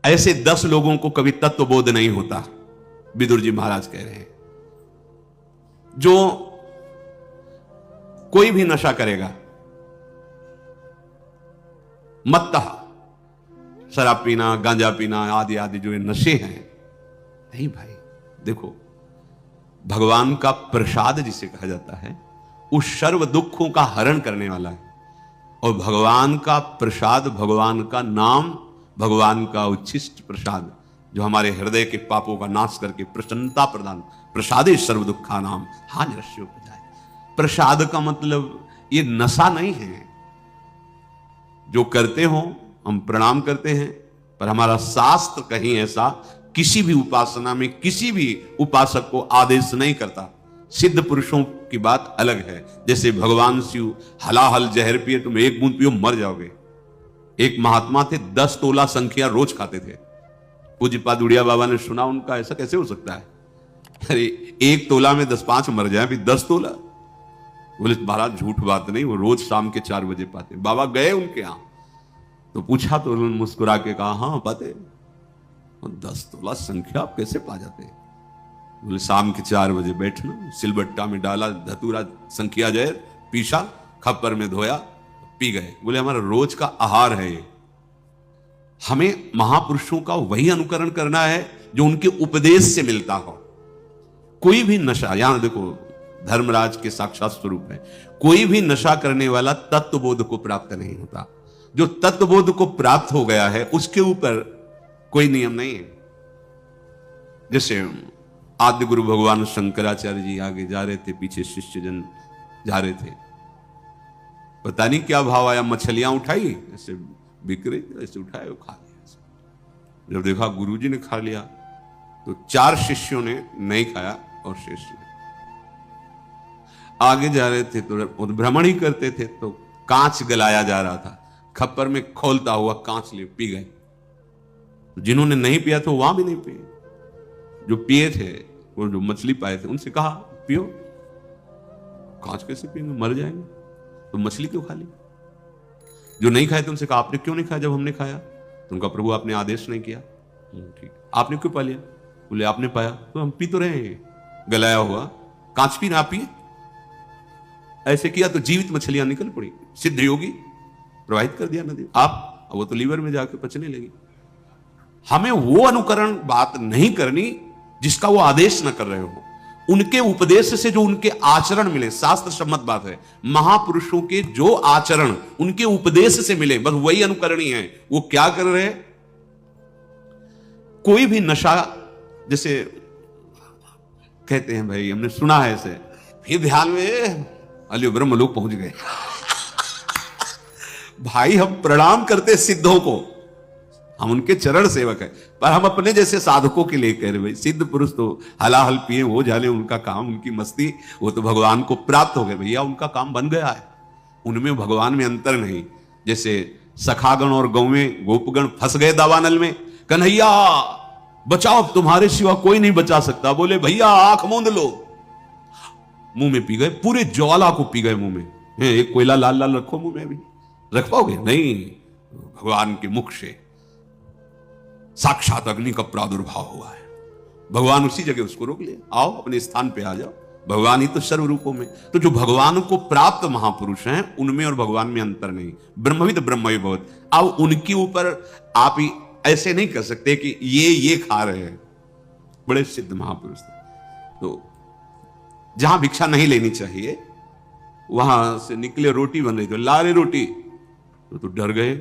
ऐसे 10 लोगों को कभी तत्वबोध नहीं होता। विदुर जी महाराज कह रहे हैं, जो कोई भी नशा करेगा, मत्तः, शराब पीना, गांजा पीना आदि आदि जो ये नशे हैं, नहीं भाई, देखो भगवान का प्रसाद जिसे कहा जाता है, उस सर्व दुखों का हरण करने वाला है। और भगवान का प्रसाद, भगवान का नाम, भगवान का उच्छिष्ट प्रसाद, जो हमारे हृदय के पापों का नाश करके प्रसन्नता प्रदान, प्रसादे सर्व दुखा नाम हा निरस्यो प्रजाय। प्रसाद का मतलब ये नशा नहीं है। जो करते हो हम प्रणाम करते हैं, पर हमारा शास्त्र कहीं ऐसा किसी भी उपासना में किसी भी उपासक को आदेश नहीं करता। सिद्ध पुरुषों की बात अलग है। जैसे भगवान शिव हलाहल जहर पिए, तुम एक बूंद पियो मर जाओगे। एक महात्मा थे, 10 तोला संख्या रोज खाते थे। पूज्यपाद उड़िया बाबा ने सुना उनका, ऐसा कैसे हो सकता है? अरे 1 तोला में 10-5 मर जाए, फिर 10 तोला। बोले महाराज झूठ बात नहीं, वो रोज शाम के 4 बजे पाते। बाबा गए उनके यहां तो पूछा, तो उन्होंने मुस्कुरा के कहा, हाँ पाते। 10 तोला संख्या आप कैसे पा जाते? बोले शाम के 4 बजे बैठना, सिलबट्टा में डाला धतूरा संख्या जहर, पीसा, खप्पर में धोया, पी गए। बोले हमारा रोज का आहार है ये। हमें महापुरुषों का वही अनुकरण करना है जो उनके उपदेश से मिलता हो। कोई भी नशा, यहां देखो धर्मराज के साक्षात स्वरूप है, कोई भी नशा करने वाला तत्वबोध को प्राप्त नहीं होता। जो तत्वबोध को प्राप्त हो गया है उसके ऊपर कोई नियम नहीं है। जैसे आद्य गुरु भगवान शंकराचार्य जी आगे जा रहे थे, पीछे शिष्यजन जा रहे थे, पता नहीं क्या भाव आया, मछलियां उठाई, ऐसे बिक रही, ऐसे उठाए और खा लिया। जब देखा गुरुजी ने खा लिया तो 4 शिष्यों ने नहीं खाया और शेष ने। आगे जा रहे थे तो भ्रमण ही करते थे, तो कांच गलाया जा रहा था, खप्पर में खोलता हुआ कांच ले पी गए। जिन्होंने नहीं पिया तो वहां भी नहीं पिए। जो पिए थे, वो जो मछली पाए थे, उनसे कहा पियो। कांच कैसे पिएंगे, मर जाएंगे, तो मछली क्यों खा ली? जो नहीं खाए थे उनसे कहा आपने क्यों नहीं खाया जब हमने खाया? तो उनका प्रभु आपने आदेश नहीं किया। ठीक, आपने क्यों पा लिया? बोले आपने पाया, तो हम पी तो रहे हैं, गलाया हुआ कांच पी ना पिए। ऐसे किया तो जीवित मछलियां निकल पड़ी, सिद्ध योगी प्रवाहित कर दिया नदी। आप वो तो लीवर में जाकर पचने लगी। हमें वो अनुकरण बात नहीं करनी जिसका वो आदेश न कर रहे हो। उनके उपदेश से जो उनके आचरण मिले, शास्त्र सम्मत बात है, महापुरुषों के जो आचरण उनके उपदेश से मिले, बस वही अनुकरणीय है। वो क्या कर रहे हैं? कोई भी नशा, जैसे कहते हैं भाई, हमने सुना है ऐसे, फिर ध्यान में अलियो ब्रह्मलोक पहुंच गए। भाई हम प्रणाम करते सिद्धों को, हम उनके चरण सेवक हैं, पर हम अपने जैसे साधकों के लिए कह रहे भाई सिद्ध पुरुष तो हलाहल पिए, वो जाने उनका काम, उनकी मस्ती, वो तो भगवान को प्राप्त हो गए। भैया उनका काम बन गया है, उनमें भगवान में अंतर नहीं। जैसे सखागण और गौवें गोपगण फंस गए दावानल में, कन्हैया बचाओ, तुम्हारे सिवा कोई नहीं बचा सकता। बोले भैया आंख मूंद लो, मुंह में पी गए, पूरे ज्वाला को पी गए मुंह में। एक कोयला लाल लाल रखो मुंह में, भी रख पाओगे? नहीं, भगवान के मुख से साक्षात अग्नि का प्रादुर्भाव हुआ है। भगवान उसी जगह उसको रोक ले, आओ अपने स्थान पे आ जाओ, भगवान ही तो सर्व रूपों में। तो जो भगवान को प्राप्त महापुरुष हैं, उनमें और भगवान में अंतर नहीं। ब्रह्मविद ब्रह्मविभूत। अब उनके ऊपर आप ही ऐसे नहीं कर सकते कि ये खा रहे हैं। बड़े सिद्ध महापुरुष थे, तो जहां भिक्षा नहीं लेनी चाहिए वहां से निकले, रोटी बन रही थी, ला रहे रोटी, तो डर गए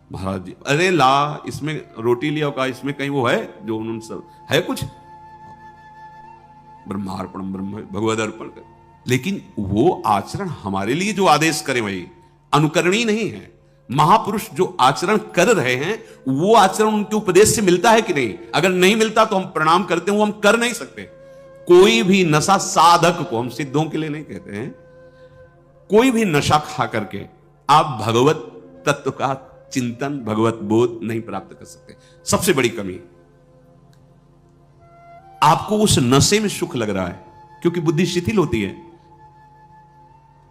महाराज जी, अरे ला, इसमें रोटी लिया, कहा इसमें कहीं वो है जो उन्होंने सब है कुछ, ब्रह्मार्पण ब्रह्म भगवद अर्पण कर। लेकिन वो आचरण हमारे लिए जो आदेश करें वही अनुकरणीय नहीं है। महापुरुष जो आचरण कर रहे हैं वो आचरण उनके उपदेश से मिलता है कि नहीं? अगर नहीं मिलता तो हम प्रणाम करते हैं, वो हम कर नहीं सकते। कोई भी नशा साधक को, हम सिद्धों के लिए नहीं कहते हैं, कोई भी नशा खा करके आप भगवत तत्व का चिंतन, भगवत बोध नहीं प्राप्त कर सकते। सबसे बड़ी कमी, आपको उस नशे में सुख लग रहा है क्योंकि बुद्धि शिथिल होती है,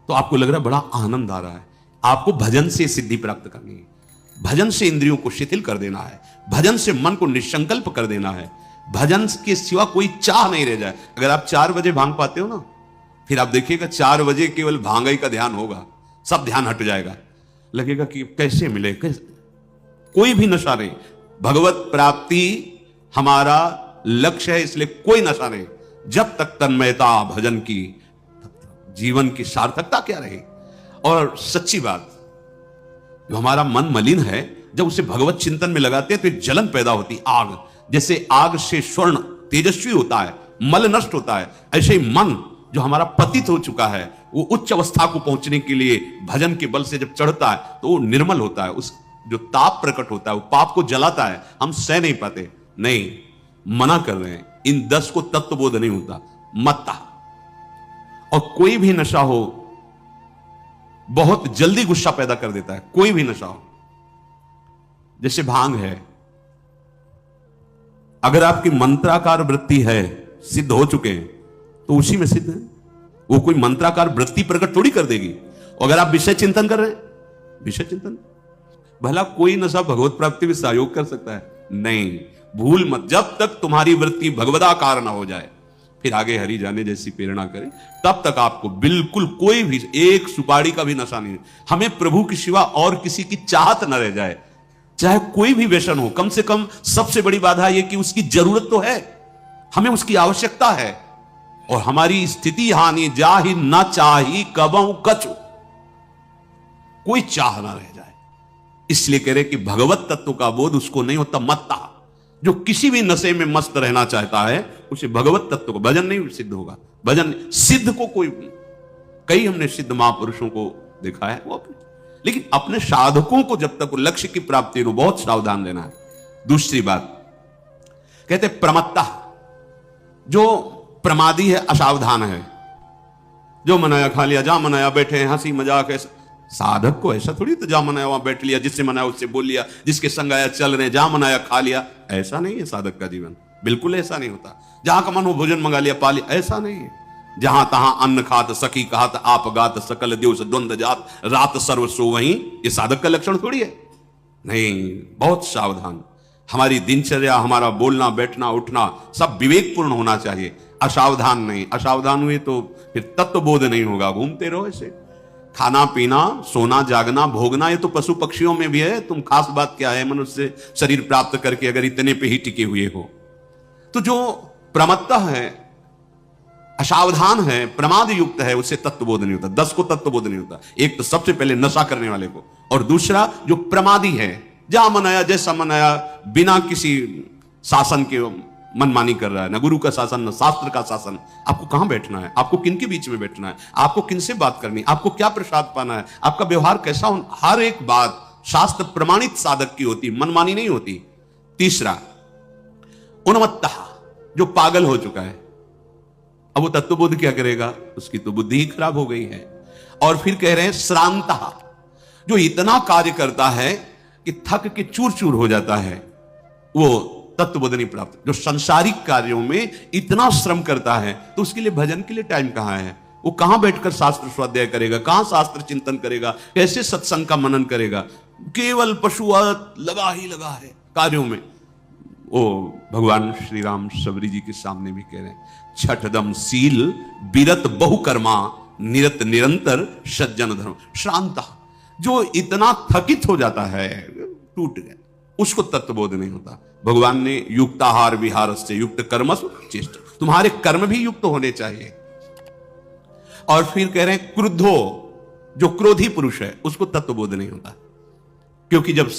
तो आपको लग रहा है बड़ा आनंद आ रहा है। आपको भजन से सिद्धि प्राप्त करनी है, भजन से इंद्रियों को शिथिल कर देना है, भजन से मन को निसंकल्प कर देना है। भजन के सिवा कोई चाह नहीं रह जाए। अगर आप 4 बजे भांग पाते हो ना, फिर आप देखिएगा 4 बजे केवल भांग ही का ध्यान होगा, सब ध्यान हट जाएगा, लगेगा कि कैसे मिले, कैसे। कोई भी नशा नहीं, भगवत प्राप्ति हमारा लक्ष्य है, इसलिए कोई नशा नहीं। जब तक तन्मयता भजन की, जीवन की सार्थकता क्या रही। और सच्ची बात, जो हमारा मन मलिन है, जब उसे भगवत चिंतन में लगाते हैं तो एक जलन पैदा होती, आग। जैसे आग से स्वर्ण तेजस्वी होता है, मल नष्ट होता है, ऐसे ही मन जो हमारा पतित हो चुका है, वो उच्च अवस्था को पहुंचने के लिए भजन के बल से जब चढ़ता है तो वो निर्मल होता है। उस जो ताप प्रकट होता है वो पाप को जलाता है, हम सह नहीं पाते। नहीं, मना कर रहे हैं, इन 10 को तत्वबोध नहीं होता, मत्ता। और कोई भी नशा हो बहुत जल्दी गुस्सा पैदा कर देता है, कोई भी नशा हो। जैसे भांग है, अगर आपकी मंत्राकार वृत्ति है, सिद्ध हो चुके हैं, तो उसी में सिद्ध है। वो कोई मंत्राकार वृत्ति प्रकट थोड़ी कर देगी। अगर आप विषय चिंतन कर रहे हैं, विषय चिंतन, भला कोई नशा भगवत प्राप्ति में सहयोग कर सकता है? नहीं, भूल मत। जब तक तुम्हारी वृत्ति भगवदाकार ना हो जाए, फिर आगे हरि जाने जैसी प्रेरणा करे, तब तक आपको बिल्कुल कोई भी एक सुपारी का भी नशा नहीं। हमें प्रभु के सिवा और किसी की चाहत न रह जाए, चाहे कोई भी व्यसन हो। कम से कम सबसे बड़ी बाधा यह कि उसकी जरूरत तो है, हमें उसकी आवश्यकता है। और हमारी स्थिति हानि जाहि न चाही कबहु कछु, कोई चाह ना रह जाए। इसलिए कह रहे कि भगवत तत्व का बोध उसको नहीं होता, मत्ता। जो किसी भी नशे में मस्त रहना चाहता है, उसे भगवत तत्व को, भजन नहीं सिद्ध होगा। भजन सिद्ध को कोई, कई हमने सिद्ध महापुरुषों को देखा है, वो लेकिन अपने साधकों को जब तक लक्ष्य की प्राप्ति हो, बहुत सावधान रहना है। दूसरी बात कहते प्रमत्ता, जो प्रमादी है, असावधान है, जो मनाया खा लिया, जहां मनाया बैठे हैं, हंसी मजाक। ऐसा साधक को ऐसा थोड़ी, तो जहां मनाया वहां बैठ लिया, जिससे मनाया उससे बोल लिया, जिसके संग आया चल रहे, जहां मनाया खा लिया। ऐसा नहीं है साधक का जीवन, बिल्कुल ऐसा नहीं होता। जहां का मन हो भोजन मंगा लिया, पा लिया, ऐसा नहीं है। जहां तहां अन्न खात सखी कहत आप गात सकल देव द्वंद जात रात सर्व सो वहीं, ये साधक का लक्षण थोड़ी है। नहीं, बहुत सावधान। हमारी दिनचर्या, हमारा बोलना बैठना उठना सब विवेकपूर्ण होना चाहिए, असावधान नहीं। असावधान हुए तो फिर तत्वबोध नहीं होगा, घूमते रहो ऐसे। खाना पीना, सोना जागना, भोगना, ये तो पशु पक्षियों में भी है। तुम खास बात क्या है मनुष्य शरीर प्राप्त करके अगर इतने पे ही टिके हुए हो। तो जो प्रमत्ता है, असावधान है, प्रमाद युक्त है, उससे तत्वबोध नहीं होता। 10 को तत्वबोध नहीं होता। एक तो सबसे पहले नशा करने वाले को, और दूसरा जो प्रमादी है, जहां मनाया जैसा मनाया, बिना किसी शासन के मनमानी कर रहा है। न गुरु का शासन, न शास्त्र का शासन। आपको कहां बैठना है, आपको किन के बीच में बैठना है, आपको किनसे बात करनी, आपको क्या प्रसाद पाना है, आपका व्यवहार कैसा हो, हर एक बात शास्त्र प्रमाणित साधक की होती, मनमानी नहीं होती। तीसरा उन्मत्ता, जो पागल हो चुका है। अब वो तत्वबोध क्या करेगा, उसकी तो बुद्धि ही खराब हो गई है। और फिर कह रहे हैं श्रांता, जो इतना कार्य करता है कि थक के चूर चूर हो जाता है, वो तत्वबोध नहीं प्राप्त। जो संसारिक कार्यों में इतना श्रम करता है, तो उसके लिए भजन के लिए टाइम कहां है? वो कहां बैठकर शास्त्र स्वाध्याय करेगा, कहां शास्त्र चिंतन करेगा, कैसे सत्संग का मनन करेगा? केवल पशुवत लगा ही लगा है कार्यों में। वो भगवान श्री राम सबरी जी के सामने भी कह रहे हैं, छठदम सील बिरत बहुकर्मा निरत निरंतर सज्जन धर्म। श्रांता, जो इतना थकित हो जाता है, टूट गया, उसको तत्वबोध नहीं होता। भगवान ने युक्ताहार विहार से युक्त कर्मसु चेष्ट, तुम्हारे कर्म भी युक्त होने चाहिए। और फिर कह रहे हैं क्रुद्धो, जो क्रोधी पुरुष है, उसको तत्वबोध नहीं होता। क्योंकि जब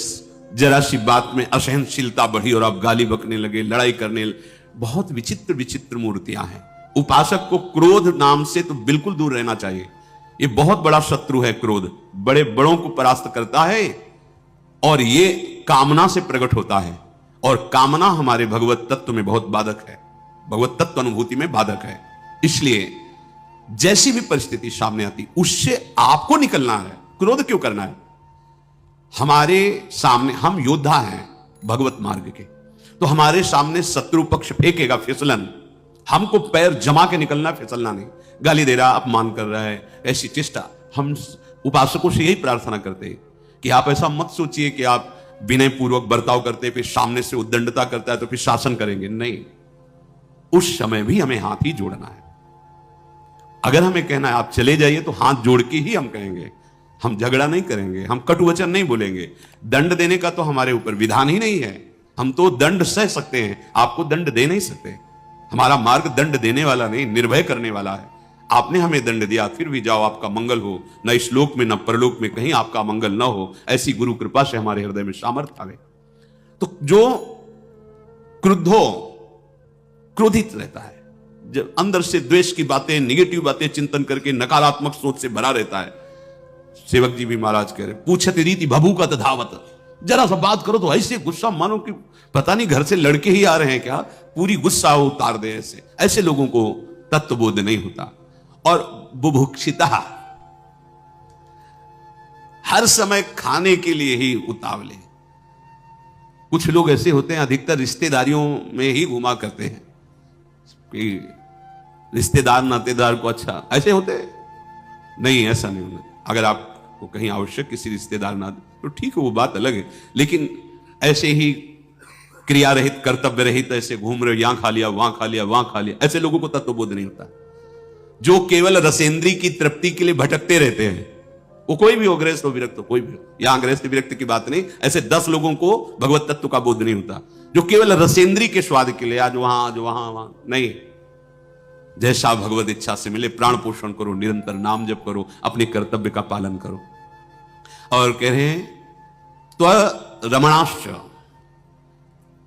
जरा सी बात में असहनशीलता बढ़ी और आप गाली बकने लगे, लड़ाई करने, बहुत विचित्र विचित्र मूर्तियां हैं। उपासक को क्रोध नाम से तो बिल्कुल दूर रहना चाहिए। ये बहुत बड़ा शत्रु है क्रोध, बड़े बड़ों को परास्त करता है, और ये कामना से प्रकट होता है। और कामना हमारे भगवत तत्व में बहुत बाधक है, भगवत तत्व अनुभूति में बाधक है। इसलिए जैसी भी परिस्थिति सामने आती, उससे आपको निकलना है। क्रोध क्यों करना है? हमारे सामने हम योद्धा हैं भगवत मार्ग के, तो हमारे सामने शत्रु पक्ष फेंकेगा फिसलन, हमको पैर जमा के निकलना, फिसलना नहीं। गाली दे रहा, अपमान कर रहा है, ऐसी चेष्टा। हम उपासकों से यही प्रार्थना करते हैं कि आप ऐसा मत सोचिए कि आप विनय पूर्वक बर्ताव करते, फिर सामने से उद्दंडता करता है तो फिर शासन करेंगे, नहीं। उस समय भी हमें हाथ ही जोड़ना है। अगर हमें कहना है आप चले जाइए, तो हाथ जोड़ के ही हम कहेंगे। हम झगड़ा नहीं करेंगे, हम कटु वचन नहीं बोलेंगे। दंड देने का तो हमारे ऊपर विधान ही नहीं है। हम तो दंड सह सकते हैं, आपको दंड दे नहीं सकते। हमारा मार्ग दंड देने वाला नहीं, निर्भय करने वाला है। आपने हमें दंड दिया, फिर भी जाओ, आपका मंगल हो, न इस लोक में न परलोक में कहीं आपका मंगल न हो, ऐसी गुरु कृपा से हमारे हृदय में सामर्थ्य आवे। तो जो क्रोधित रहता है, जब अंदर से द्वेष की बातें, निगेटिव बातें चिंतन करके नकारात्मक सोच से भरा रहता है, सेवक जी भी महाराज कह रहे, पूछत रीति भभूका धावत, जरा सा बात करो तो ऐसे गुस्सा मानो कि पता नहीं घर से लड़के ही आ रहे हैं क्या, पूरी गुस्सा उतार दे। ऐसे लोगों को तत्वबोध नहीं होता। और बुभुक्षिता, हर समय खाने के लिए ही उतावले। कुछ लोग ऐसे होते हैं, अधिकतर रिश्तेदारियों में ही घुमा करते हैं कि रिश्तेदार नातेदार को अच्छा, ऐसे होते हैं। नहीं, ऐसा नहीं होना। अगर आपको कहीं आवश्यक किसी रिश्तेदार ना तो ठीक है, वो बात अलग है, लेकिन ऐसे ही क्रिया रहित, कर्तव्य रहित ऐसे घूम रहे, यहां खा लिया, वहां खा लिया, वहां खा लिया, ऐसे लोगों को तत्वबोध नहीं होता। जो केवल रसेंद्री की तृप्ति के लिए भटकते रहते हैं, वो कोई भी हो, गृहस्थ हो, विरक्त हो, कोई भी हो, यहां गृहस्थ विरक्त की बात नहीं, ऐसे 10 लोगों को भगवत तत्व का बोध नहीं होता। जो केवल रसेंद्री के स्वाद के लिए आज वहां नहीं, जैसा भगवत इच्छा से मिले प्राण पोषण करो, निरंतर नाम जप करो, अपने कर्तव्य का पालन करो। और कह रहे हैं तो रमणाश्च,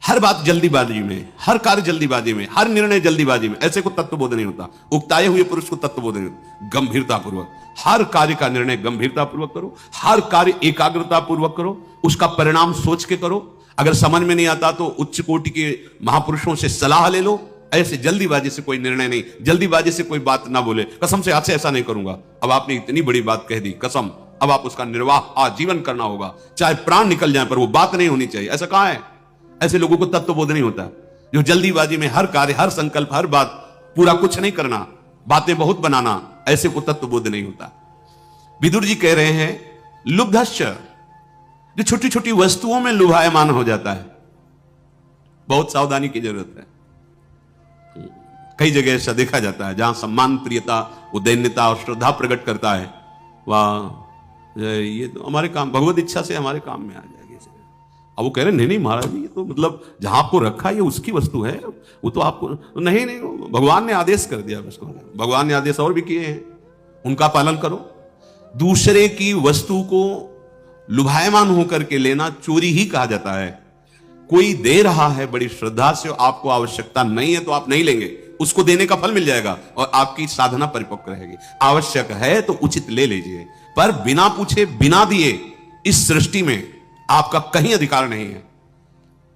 हर बात जल्दीबाजी में, हर कार्य जल्दीबाजी में, हर निर्णय जल्दीबाजी में, ऐसे को तत्वबोध नहीं होता। उकताए हुए पुरुष को तत्वबोध नहीं होता। गंभीरता पूर्वक हर कार्य का निर्णय गंभीरता पूर्वक करो, हर कार्य एकाग्रता पूर्वक करो, उसका परिणाम सोच के करो। अगर समझ में नहीं आता तो उच्च कोटि के महापुरुषों से सलाह ले लो। ऐसे जल्दीबाजी से कोई निर्णय नहीं, जल्दीबाजी से कोई बात ना बोले, कसम से आज से ऐसा नहीं करूंगा। अब आपने इतनी बड़ी बात कह दी, कसम, अब आप उसका निर्वाह आजीवन करना होगा, चाहे प्राण निकल जाए, पर वो बात नहीं होनी चाहिए। ऐसा कहां है? ऐसे लोगों को तत्वबोध नहीं होता। जो जल्दीबाजी में हर कार्य, हर संकल्प, हर बात, पूरा कुछ नहीं करना, बातें बहुत बनाना, ऐसे को तत्वबोध नहीं होता। विदुर जी कह रहे हैं लुब्धश्च, जो छोटी छोटी वस्तुओं में लुभायमान हो जाता है, बहुत सावधानी की जरूरत है। कई जगह ऐसा देखा जाता है, जहां सम्मान, प्रियता, उदैन्यता और श्रद्धा प्रकट करता है, वह ये तो हमारे काम, भगवत इच्छा से हमारे काम में आ जाएगी। अब वो कह रहे नहीं महाराज जी, ये तो मतलब जहां आपको रखा है ये उसकी वस्तु है, वो तो आपको नहीं, भगवान ने आदेश कर दिया उसको, भगवान ने आदेश और भी किए हैं, उनका पालन करो। दूसरे की वस्तु को लुभायमान होकर के लेना चोरी ही कहा जाता है। कोई दे रहा है बड़ी श्रद्धा से, आपको आवश्यकता नहीं है तो आप नहीं लेंगे, उसको देने का फल मिल जाएगा और आपकी साधना परिपक्व रहेगी। आवश्यक है तो उचित ले लीजिए, पर बिना पूछे, बिना दिए इस सृष्टि में आपका कहीं अधिकार नहीं है।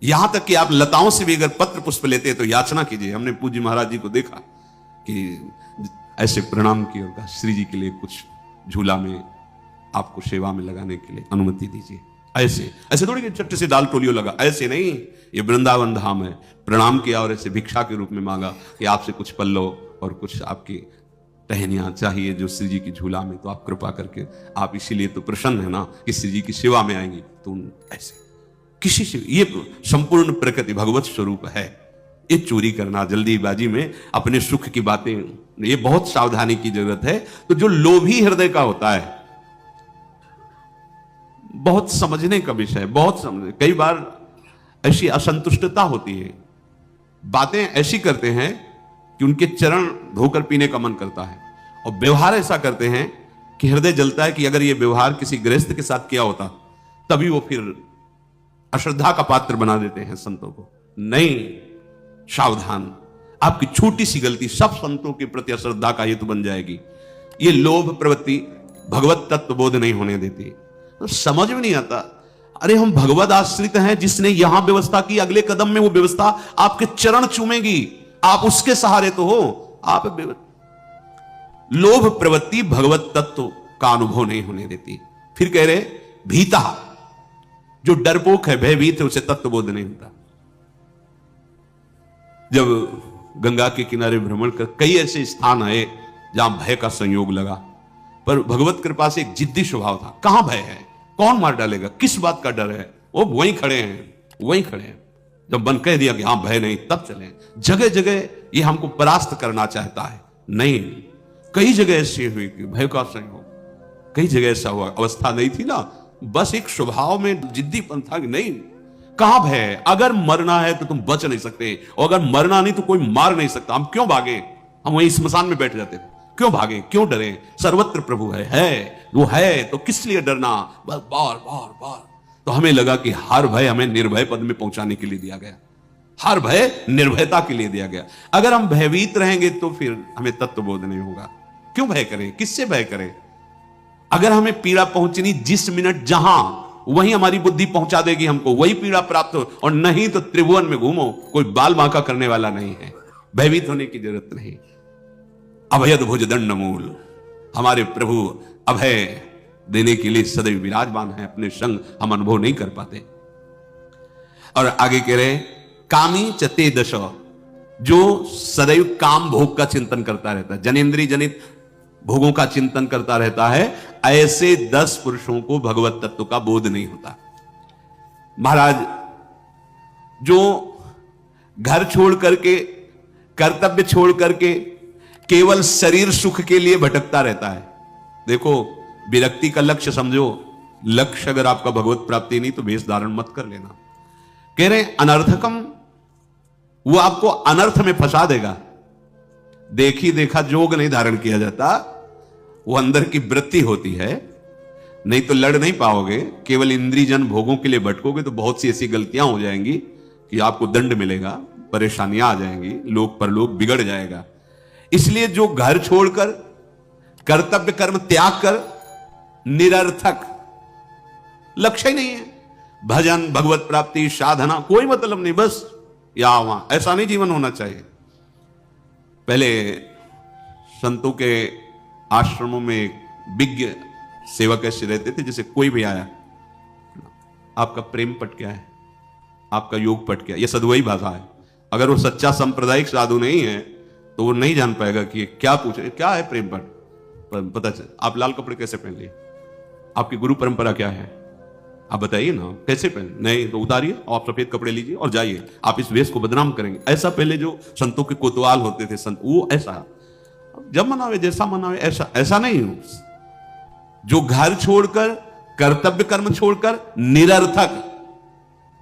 यहां तक कि आप लताओं से भी अगर पत्र पुष्प लेते हैं तो याचना कीजिए। हमने पूज्य महाराज जी को देखा कि ऐसे प्रणाम किए और कहा श्री जी के लिए कुछ झूला में आपको सेवा में लगाने के लिए अनुमति दीजिए। ऐसे ऐसे थोड़ी कि चट्टे से दाल टोलियो लगा, ऐसे नहीं, ये वृंदावन धाम है। प्रणाम किया और ऐसे भिक्षा के रूप में मांगा कि आपसे कुछ पल्लव और कुछ आपकी टहनियां चाहिए जो श्री जी की झूला में, तो आप कृपा करके, आप इसीलिए तो प्रसन्न है ना कि श्री जी की सेवा में आएंगी, तो ऐसे किसी से, ये संपूर्ण प्रकृति भगवत स्वरूप है। ये चोरी करना, जल्दीबाजी में अपने सुख की बातें, ये बहुत सावधानी की जरूरत है। तो जो लोभी हृदय का होता है, बहुत समझने का विषय, बहुत समझ, कई बार ऐसी असंतुष्टता होती है, बातें ऐसी करते हैं कि उनके चरण धोकर पीने का मन करता है, और व्यवहार ऐसा करते हैं कि हृदय जलता है कि अगर ये व्यवहार किसी गृहस्थ के साथ किया होता तभी वो फिर अश्रद्धा का पात्र बना देते हैं संतों को। नहीं, सावधान, आपकी छोटी सी गलती सब संतों के प्रति अश्रद्धा का हेतु बन जाएगी। ये लोभ प्रवृत्ति भगवत तत्व बोध नहीं होने देती। तो समझ में नहीं आता, अरे हम भगवत आश्रित हैं, जिसने यहां व्यवस्था की, अगले कदम में वो व्यवस्था आपके चरण चूमेगी, आप उसके सहारे तो हो। आप लोभ प्रवृत्ति भगवत तत्व का अनुभव नहीं होने देती। फिर कह रहे भीता, जो डरपोक है, भयभीत है, उसे तत्वबोध नहीं होता। जब गंगा के किनारे भ्रमण कर कई ऐसे स्थान आए जहां भय का संयोग लगा, पर भगवत कृपा से एक जिद्दी स्वभाव था। कहां भय है, कौन मार डालेगा, किस बात का डर है, वो वहीं खड़े हैं, वहीं खड़े हैं। जब मन कह दिया कि हाँ भय नहीं, तब चले। जगह जगह ये हमको परास्त करना चाहता है। नहीं, कई जगह ऐसी हुई कि भय का संयोग, कई जगह ऐसा हुआ, अवस्था नहीं थी ना, बस एक स्वभाव में जिद्दीपन था कि नहीं, कहां भय? अगर मरना है तो तुम बच नहीं सकते, और अगर मरना नहीं तो कोई मार नहीं सकता। हम क्यों भागे? हम वहीं स्मशान में बैठ जाते थे। क्यों भागे, क्यों डरे? सर्वत्र प्रभु है वो है, तो किस लिए डरना? बस बार बार बार। तो हमें लगा कि हर भय हमें निर्भय पद में पहुंचाने के लिए दिया गया, हर भय निर्भयता के लिए दिया गया। अगर हम भयभीत रहेंगे तो फिर हमें तत्वबोध नहीं होगा। क्यों भय करें? किससे भय करें? अगर हमें पीड़ा पहुंचनी जिस मिनट जहां, वहीं हमारी बुद्धि पहुंचा देगी हमको, वही पीड़ा प्राप्त हो। और नहीं तो त्रिभुवन में घूमो, कोई बाल बांका करने वाला नहीं है। भयभीत होने की जरूरत नहीं। अभयद भुज दंड मूल, हमारे प्रभु अभय देने के लिए सदैव विराजमान है। अपने संग हम अनुभव नहीं कर पाते। और आगे कह रहे, कामी चते दश, जो सदैव काम भोग का चिंतन करता रहता है, जनेन्द्रिय जनित भोगों का चिंतन करता रहता है, ऐसे 10 पुरुषों को भगवत तत्व का बोध नहीं होता। महाराज, जो घर छोड़ करके, कर्तव्य छोड़ करके केवल शरीर सुख के लिए भटकता रहता है, देखो विरक्ति का लक्ष्य समझो। लक्ष्य अगर आपका भगवत प्राप्ति नहीं तो वेश धारण मत कर लेना। कह रहे अनर्थकम, वो आपको अनर्थ में फंसा देगा। देखी देखा जोग नहीं धारण किया जाता, वो अंदर की वृत्ति होती है। नहीं तो लड़ नहीं पाओगे। केवल इंद्रियजन भोगों के लिए भटकोगे तो बहुत सी ऐसी गलतियां हो जाएंगी कि आपको दंड मिलेगा, परेशानियां आ जाएंगी, लोक परलोक बिगड़ जाएगा। इसलिए जो घर छोड़कर, कर्तव्य कर्म त्याग कर, निरर्थक, लक्ष्य ही नहीं है, भजन, भगवत प्राप्ति, साधना, कोई मतलब नहीं, बस या वहां, ऐसा नहीं जीवन होना चाहिए। पहले संतों के आश्रमों में एक विज्ञ सेवक ऐसे रहते थे, जैसे कोई भी आया, आपका प्रेम पट क्या है, आपका योग पट क्या है, यह सदवई भाषा है। अगर वो सच्चा सांप्रदायिक साधु नहीं है तो वो नहीं जान पाएगा कि क्या पूछे, क्या है प्रेम पट। पता चल, आप लाल कपड़े कैसे पहन लिए, आपकी गुरु परंपरा क्या है, आप बताइए ना कैसे पहन। नहीं तो उतारिए और आप सफेद कपड़े लीजिए और जाइए, आप इस वेश को बदनाम करेंगे। ऐसा पहले जो संतों के कोतवाल होते थे संत, वो ऐसा, जब मनावे जैसा मनावे, ऐसा ऐसा नहीं हो। जो घर छोड़कर, कर्तव्य कर्म छोड़कर, निरर्थक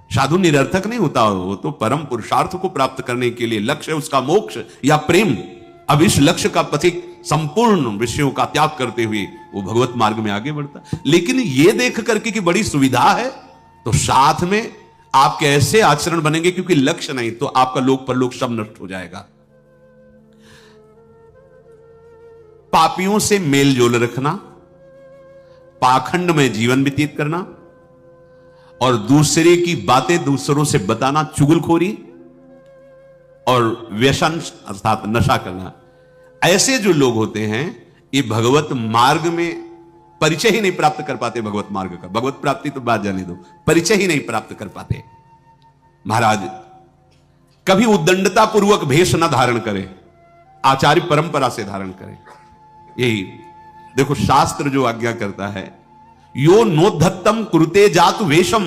साधु निरर्थक नहीं होता, वो तो परम पुरुषार्थ को प्राप्त करने के लिए लक्ष्य है उसका मोक्ष या प्रेम। अब इस लक्ष्य का पथिक संपूर्ण विषयों का त्याग करते हुए वो भगवत मार्ग में आगे बढ़ता। लेकिन ये देख करके कि बड़ी सुविधा है, तो साथ में आपके ऐसे आचरण बनेंगे, क्योंकि लक्ष्य नहीं तो आपका लोक परलोक सब नष्ट हो जाएगा। पापियों से मेल जोल रखना, पाखंड में जीवन व्यतीत करना, और दूसरे की बातें दूसरों से बताना, चुगलखोरी और व्यसन अर्थात नशा करना, ऐसे जो लोग होते हैं ये भगवत मार्ग में परिचय ही नहीं प्राप्त कर पाते। भगवत मार्ग का, भगवत प्राप्ति तो बात जाने दो, परिचय ही नहीं प्राप्त कर पाते। महाराज, कभी उद्दंडता पूर्वक भेष न धारण करें, आचार्य परंपरा से धारण करें। यही देखो शास्त्र जो आज्ञा करता है, यो नोद्धत्तम कुरुते जातु वेशम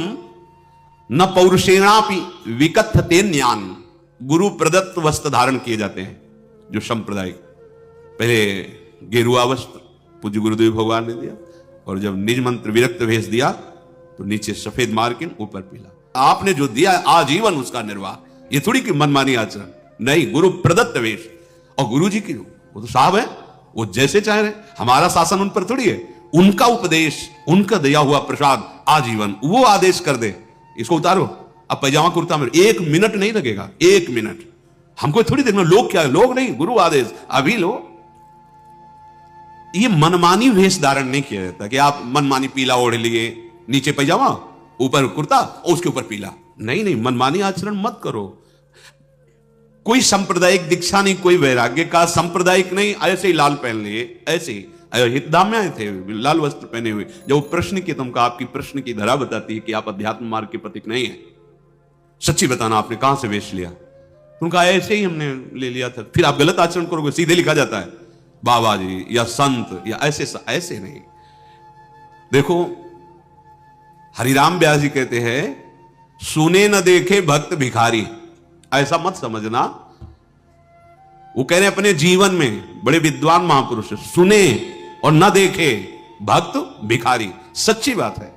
न पौरुषेणापि विकथते ज्ञान। गुरु प्रदत्त वस्त्र धारण किए जाते हैं जो सांप्रदायिक, पहले गेरुआ वस्त्र पूज्य गुरुदेव भगवान ने दिया, और जब निज मंत्र विरक्त भेष दिया तो नीचे सफेद मार्किन, ऊपर पीला। आपने जो दिया आजीवन उसका निर्वाह, ये थोड़ी कि मनमानी आचरण नहीं, गुरु प्रदत्त वेश। और गुरु जी की वो तो साहब है, वो जैसे चाह रहे, हमारा शासन उन पर थोड़ी है, उनका उपदेश, उनका दिया हुआ प्रसाद आजीवन, वो आदेश कर दे इसको उतारो, अब पैजामा कुर्ता में 1 मिनट नहीं लगेगा, 1 मिनट। हमको थोड़ी देखना लोग क्या है, लोग नहीं, गुरु आदेश अभी लो। ये मनमानी वेश धारण नहीं किया जाता कि आप मनमानी पीला ओढ़ लिए, नीचे पैजामा ऊपर कुर्ता और उसके ऊपर पीला, नहीं नहीं, मनमानी आचरण मत करो। कोई सांप्रदायिक दीक्षा नहीं, कोई वैराग्य का सांप्रदायिक नहीं, ऐसे ही लाल पहन लिए, ऐसे ही हितधाम आए थे लाल वस्त्र पहने हुए। जब प्रश्न की, तुमका आपकी प्रश्न की धरा बताती है कि आप अध्यात्म मार्ग के प्रतीक नहीं है, सच्ची बताना आपने कहां से वेश लिया। उनका ऐसे ही हमने ले लिया था। फिर आप गलत आचरण करोगे, सीधे लिखा जाता है बाबा जी या संत या ऐसे नहीं। देखो हरिराम व्यास जी कहते हैं सुने न देखे भक्त भिखारी, ऐसा मत समझना। वो कह रहे अपने जीवन में बड़े विद्वान महापुरुष सुने और न देखे भक्त भिखारी। सच्ची बात है,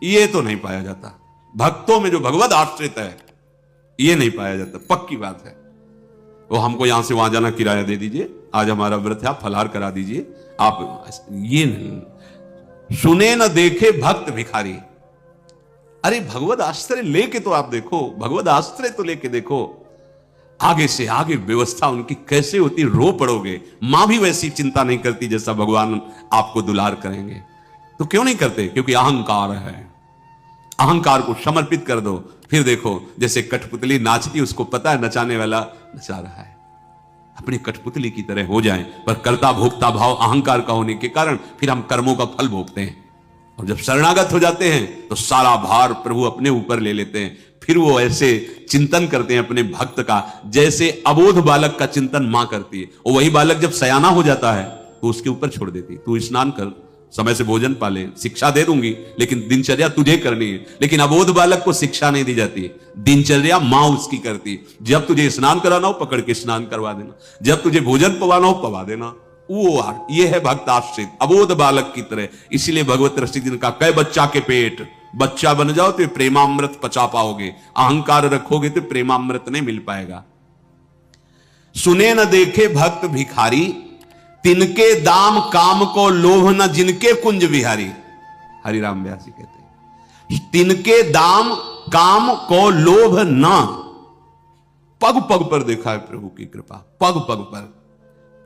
ये तो नहीं पाया जाता भक्तों में जो भगवत आश्रित है, ये नहीं पाया जाता, पक्की बात है। वो हमको यहां से वहां जाना किराया दे दीजिए, आज हमारा व्रत है आप फलाहार करा दीजिए, आप ये नहीं। सुने न देखे भक्त भिखारी, अरे भगवत आश्रय लेके तो आप देखो, भगवत आश्रय तो लेके देखो, आगे से आगे व्यवस्था उनकी कैसे होती, रो पड़ोगे। मां भी वैसी चिंता नहीं करती जैसा भगवान आपको दुलार करेंगे। तो क्यों नहीं करते? क्योंकि अहंकार है। अहंकार को समर्पित कर दो, फिर देखो जैसे कठपुतली नाचती, उसको पता है नचाने वाला नचा रहा है, अपनी कठपुतली की तरह हो जाएं। पर कर्ता भोक्ता भाव अहंकार का होने के कारण फिर हम कर्मों का फल भोगते हैं। और जब शरणागत हो जाते हैं तो सारा भार प्रभु अपने ऊपर ले लेते हैं। फिर वो ऐसे चिंतन करते हैं अपने भक्त का, जैसे अबोध बालक का चिंतन मां करती है। और वही बालक जब सयाना हो जाता है तो उसके ऊपर छोड़ देती, तू स्नान कर, समय से भोजन पाले, शिक्षा दे दूंगी, लेकिन दिनचर्या तुझे करनी है। लेकिन अबोध बालक को शिक्षा नहीं दी जाती, दिनचर्या मां उसकी करती। जब तुझे स्नान कराना हो पकड़ के स्नान करवा देना, जब तुझे भोजन पवाना हो पवा देना। वो ये है भक्त आश्रित, अबोध बालक की तरह। इसलिए भगवत रसिक दिन का कई बच्चा के पेट, बच्चा बन जाओ तो प्रेमामृत पचा पाओगे, अहंकार रखोगे तो प्रेमामृत नहीं मिल पाएगा। सुने न देखे भक्त भिखारी, तिनके दाम काम को लोभ न जिनके कुंज बिहारी। हरिराम व्यास जी कहते हैं तिनके दाम काम को लोभ न। पग पग पर देखा है प्रभु की कृपा, पग पग पर,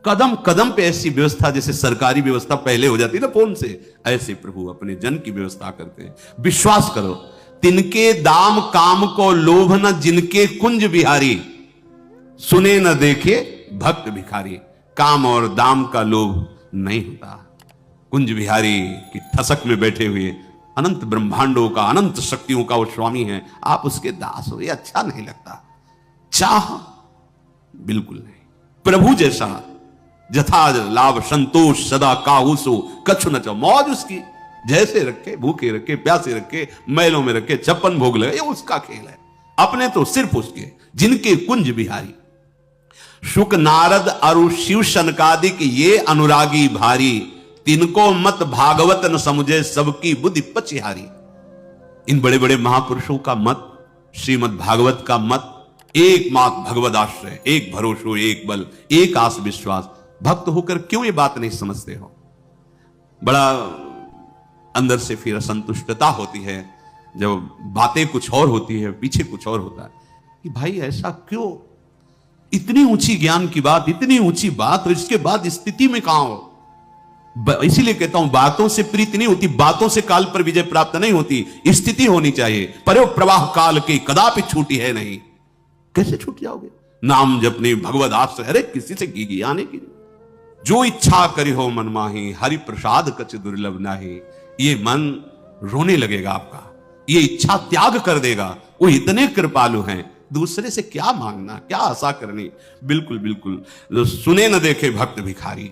कदम कदम पे ऐसी व्यवस्था, जैसे सरकारी व्यवस्था पहले हो जाती है ना फोन से, ऐसे प्रभु अपने जन की व्यवस्था करते हैं। विश्वास करो, तिनके दाम काम को लोभ न जिनके कुंज बिहारी, सुने न देखे भक्त भिखारी। काम और दाम का लोभ नहीं होता। कुंज बिहारी की ठसक में बैठे हुए अनंत ब्रह्मांडों का, अनंत शक्तियों का वो स्वामी है, आप उसके दास हो, ये अच्छा नहीं लगता। चाह बिल्कुल नहीं। प्रभु जैसा जथा लाभ संतोष सदा काहुसो कछु न चाहो, मौज उसकी, जैसे रखे, भूखे रखे, प्यासे रखे, मैलों में रखे, छप्पन भोग लगे, ये उसका खेल है। अपने तो सिर्फ उसके, जिनके कुंज बिहारी। शुक नारद अरु शिव शनकादिक ये अनुरागी भारी, तिनको मत भागवत न समझे सबकी बुद्धि पचिहारी। इन बड़े बड़े महापुरुषों का मत, श्रीमद् भागवत का मत, एकमात्र भगवद आश्रय, एक भरोसो, एक बल, एक आस विश्वास। भक्त होकर क्यों ये बात नहीं समझते हो? बड़ा अंदर से फिर असंतुष्टता होती है जब बातें कुछ और होती है, पीछे कुछ और होता है कि भाई ऐसा क्यों? इतनी ऊंची ज्ञान की बात, इतनी ऊंची बात, और इसके बाद स्थिति में कहां हो? इसीलिए कहता हूं बातों से प्रीति नहीं होती, बातों से काल पर विजय प्राप्त नहीं होती, स्थिति होनी चाहिए। परो प्रवाह काल के कदापि छूटी है नहीं। कैसे छूट जाओगे? नाम जपने भगवद आश्रय, अरे किसी से की आने की, जो इच्छा करी हो मन माही, हरि प्रसाद कच दुर्लभ नाही। ये मन रोने लगेगा आपका, ये इच्छा त्याग कर देगा। वो इतने कृपालु हैं, दूसरे से क्या मांगना, क्या आशा करनी। बिल्कुल बिल्कुल। सुने न देखे भक्त भिखारी,